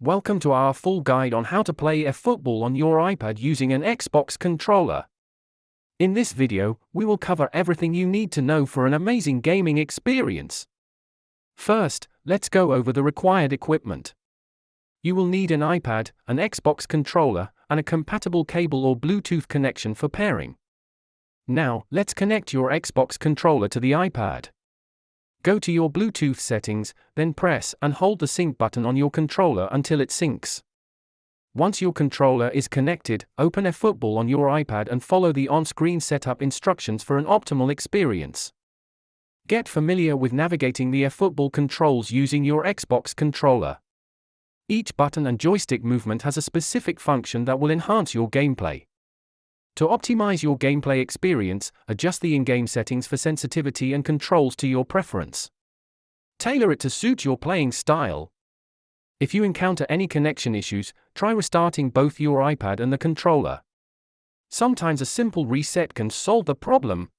Welcome to our full guide on how to play Efootball on your iPad using an Xbox controller. In this video, we will cover everything you need to know for an amazing gaming experience. First, let's go over the required equipment. You will need an iPad, an Xbox controller, and a compatible cable or Bluetooth connection for pairing. Now, let's connect your Xbox controller to the iPad. Go to your Bluetooth settings, then press and hold the sync button on your controller until it syncs. Once your controller is connected, open Efootball on your iPad and follow the on-screen setup instructions for an optimal experience. Get familiar with navigating the Efootball controls using your Xbox controller. Each button and joystick movement has a specific function that will enhance your gameplay. To optimize your gameplay experience, adjust the in-game settings for sensitivity and controls to your preference. Tailor it to suit your playing style. If you encounter any connection issues, try restarting both your iPad and the controller. Sometimes a simple reset can solve the problem.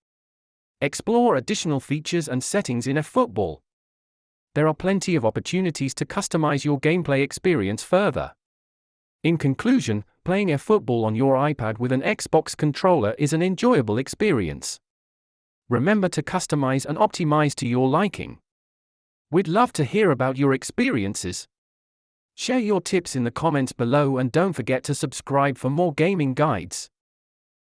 Explore additional features and settings in Efootball. There are plenty of opportunities to customize your gameplay experience further. In conclusion, playing Efootball on your iPad with an Xbox controller is an enjoyable experience. Remember to customize and optimize to your liking. We'd love to hear about your experiences. Share your tips in the comments below and don't forget to subscribe for more gaming guides.